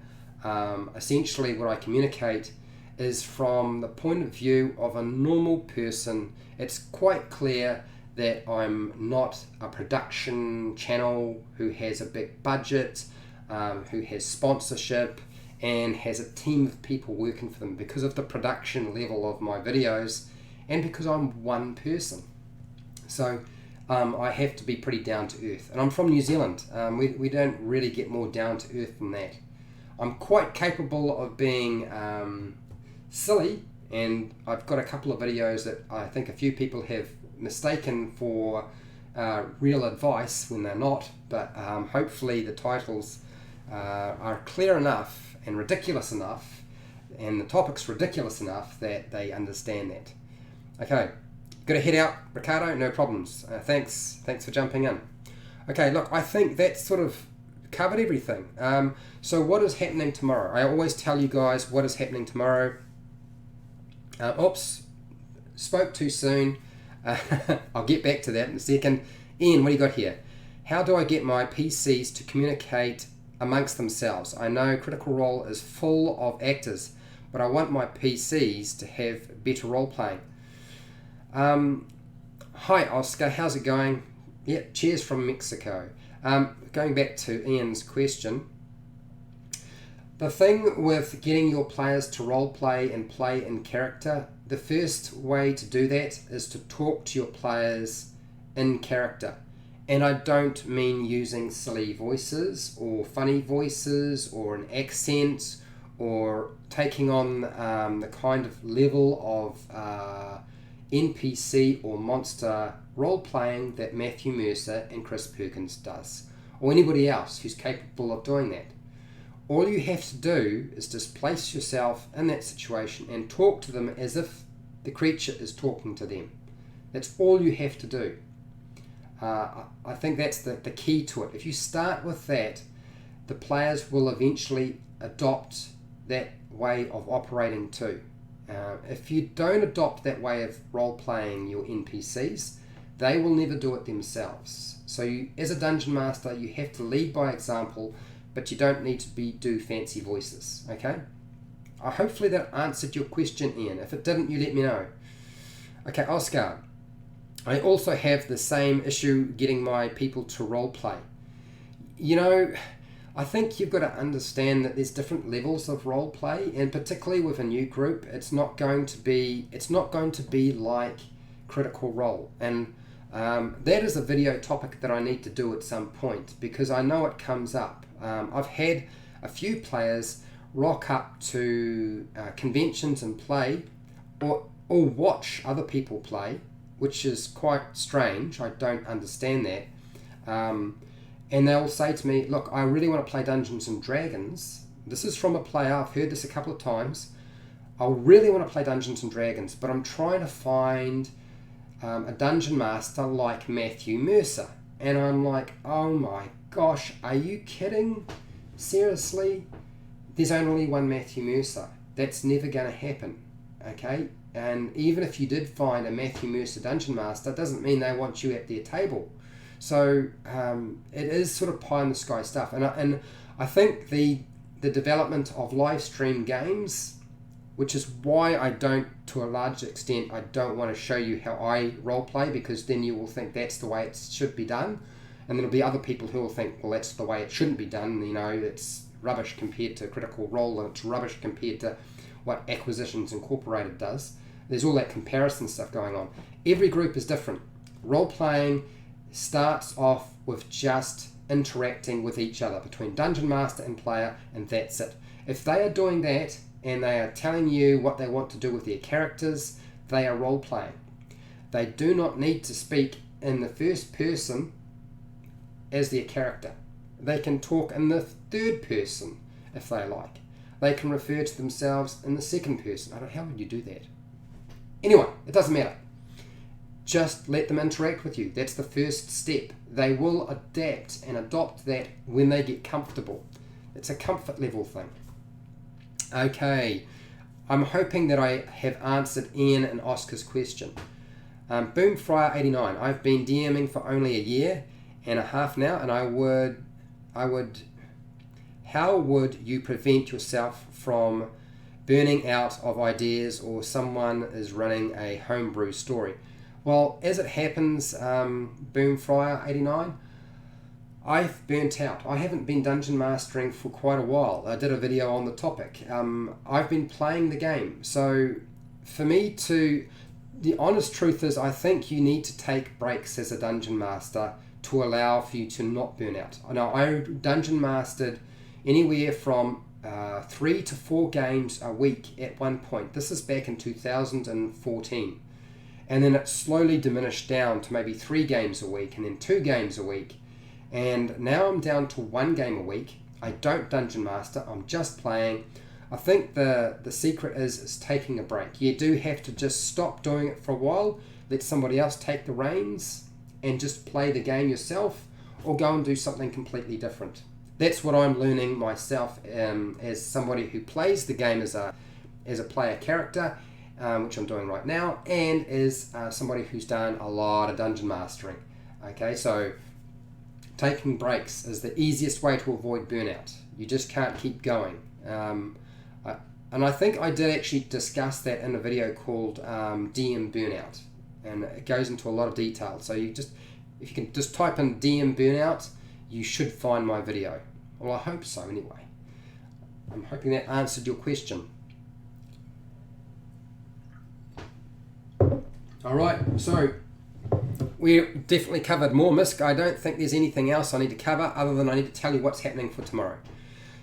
essentially what I communicate is from the point of view of a normal person. It's quite clear that I'm not a production channel who has a big budget, who has sponsorship, and has a team of people working for them because of the production level of my videos, and because I'm one person. So I have to be pretty down to earth, and I'm from New Zealand. We don't really get more down to earth than that. I'm quite capable of being silly, and I've got a couple of videos that I think a few people have mistaken for real advice when they're not, but hopefully the titles are clear enough and ridiculous enough, and the topic's ridiculous enough that they understand that. Okay, gotta head out, Ricardo, no problems. Thanks for jumping in. Okay, look, I think that sort of covered everything. So what is happening tomorrow? I always tell you guys what is happening tomorrow. Oops, spoke too soon. I'll get back to that in a second. Ian, what do you got here? How do I get my PCs to communicate amongst themselves? I know Critical Role is full of actors, but I want my PCs to have better role playing. Hi Oscar, how's it going? Yeah, cheers from Mexico. Going back to Ian's question, the thing with getting your players to role play and play in character the first way to do that is to talk to your players in character. And I don't mean using silly voices or funny voices or an accent or taking on the kind of level of NPC or monster role-playing that Matthew Mercer and Chris Perkins does, or anybody else who's capable of doing that. All you have to do is just place yourself in that situation and talk to them as if the creature is talking to them. That's all you have to do. I think that's the key to it. If you start with that, the players will eventually adopt that way of operating too. If you don't adopt that way of role-playing your NPCs, they will never do it themselves. So you, as a dungeon master, you have to lead by example, but you don't need to do fancy voices, okay? Hopefully that answered your question, Ian. If it didn't, you let me know. Okay, Oscar. I also have the same issue getting my people to role-play. You know, I think you've got to understand that there's different levels of role play, and particularly with a new group, it's not going to be like Critical Role. And that is a video topic that I need to do at some point because I know it comes up. I've had a few players rock up to conventions and play, or watch other people play, which is quite strange. I don't understand that. And they'll say to me, look, I really want to play Dungeons and Dragons. This is from a player, I've heard this a couple of times. I really want to play Dungeons and Dragons, but I'm trying to find a dungeon master like Matthew Mercer. And I'm like, oh my gosh, are you kidding? Seriously? There's only one Matthew Mercer. That's never going to happen, okay? And even if you did find a Matthew Mercer dungeon master, it doesn't mean they want you at their table. So it is sort of pie in the sky stuff, and I think the development of live stream games, which is why I don't, to a large extent, I don't want to show you how I role play, because then you will think that's the way it should be done, and there'll be other people who will think, well, that's the way it shouldn't be done. You know, it's rubbish compared to Critical Role, and it's rubbish compared to what Acquisitions Incorporated does. There's all that comparison stuff going on. Every group is different. Role playing starts off with just interacting with each other between dungeon master and player, and that's it. If they are doing that and they are telling you what they want to do with their characters, they are role playing. They do not need to speak in the first person as their character. They can talk in the third person if they like. They can refer to themselves in the second person. How would you do that? Anyway, it doesn't matter. Just let them interact with you. That's the first step. They will adapt and adopt that when they get comfortable. It's a comfort level thing. Okay, I'm hoping that I have answered Ian and Oscar's question. Boomfryer89, I've been DMing for only a year and a half now, and how would you prevent yourself from burning out of ideas, or someone is running a homebrew story? Well, as it happens, Boomfryer89, I've burnt out. I haven't been dungeon mastering for quite a while. I did a video on the topic. I've been playing the game. So for me the honest truth is, I think you need to take breaks as a dungeon master to allow for you to not burn out. Now, I dungeon mastered anywhere from 3 to 4 games a week at one point. This is back in 2014. And then it slowly diminished down to maybe 3 games a week, and then 2 games a week. And now I'm down to 1 game a week. I don't dungeon master, I'm just playing. I think the secret is taking a break. You do have to just stop doing it for a while, let somebody else take the reins, and just play the game yourself, or go and do something completely different. That's what I'm learning myself as somebody who plays the game as a player character, which I'm doing right now, and as somebody who's done a lot of dungeon mastering. Okay, so taking breaks is the easiest way to avoid burnout. You just can't keep going. And I think I did actually discuss that in a video called DM Burnout, and it goes into a lot of detail. So if you can just type in DM Burnout, you should find my video. Well, I hope so anyway. I'm hoping that answered your question. Alright, so we definitely covered Mormesk. I don't think there's anything else I need to cover other than I need to tell you what's happening for tomorrow.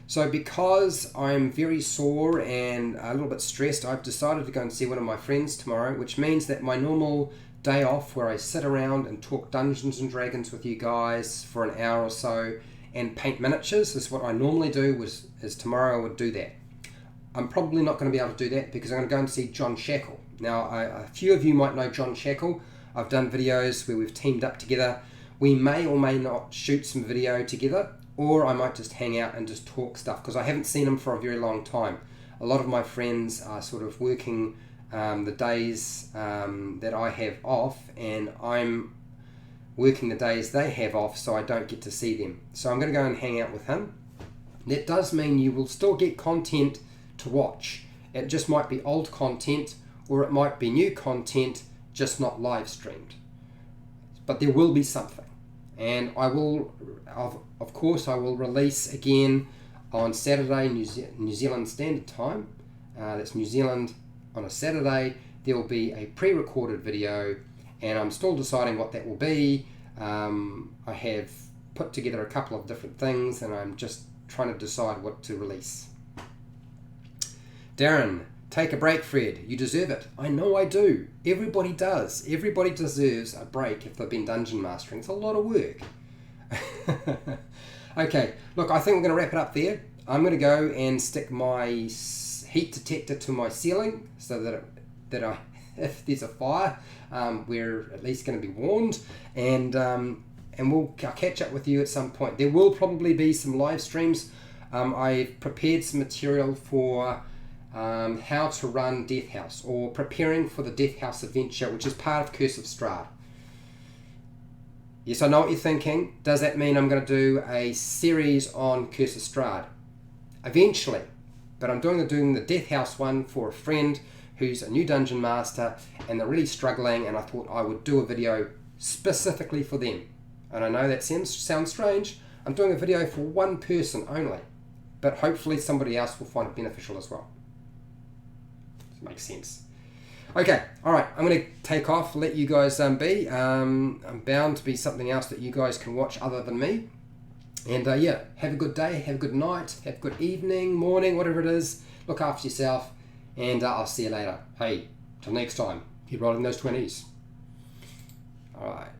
So because I'm very sore and a little bit stressed, I've decided to go and see one of my friends tomorrow, which means that my normal day off where I sit around and talk Dungeons and Dragons with you guys for an hour or so and paint miniatures is what I normally do, is tomorrow I would do that. I'm probably not going to be able to do that because I'm going to go and see John Shackle. Now, a few of you might know John Shackle. I've done videos where we've teamed up together. We may or may not shoot some video together, or I might just hang out and just talk stuff because I haven't seen him for a very long time. A lot of my friends are sort of working the days that I have off, and I'm working the days they have off, so I don't get to see them. So I'm going to go and hang out with him. That does mean you will still get content to watch. It just might be old content, or it might be new content, just not live streamed. But there will be something. And I will, of course, I will release again on Saturday, New Zealand Standard Time. That's New Zealand on a Saturday. There will be a pre-recorded video, and I'm still deciding what that will be. I have put together a couple of different things, and I'm just trying to decide what to release. Darren, take a break, Fred. You deserve it. I know I do. Everybody does. Everybody deserves a break if they've been dungeon mastering. It's a lot of work. Okay, look, I think we're going to wrap it up there. I'm going to go and stick my heat detector to my ceiling so that if there's a fire, we're at least going to be warned. And I'll catch up with you at some point. There will probably be some live streams. I've prepared some material for how to run Death House, or preparing for the Death House adventure, which is part of Curse of Strahd. Yes, I know what you're thinking. Does that mean I'm going to do a series on Curse of Strahd? Eventually. But I'm doing the Death House one for a friend who's a new dungeon master, and they're really struggling, and I thought I would do a video specifically for them. And I know that sounds strange. I'm doing a video for one person only, but hopefully somebody else will find it beneficial as well. Makes sense. Okay, alright, I'm going to take off, let you guys be. I'm bound to be something else that you guys can watch other than me. And yeah, have a good day, have a good night, have a good evening, morning, whatever it is. Look after yourself, and I'll see you later. Hey, till next time, keep rolling those 20s. Alright.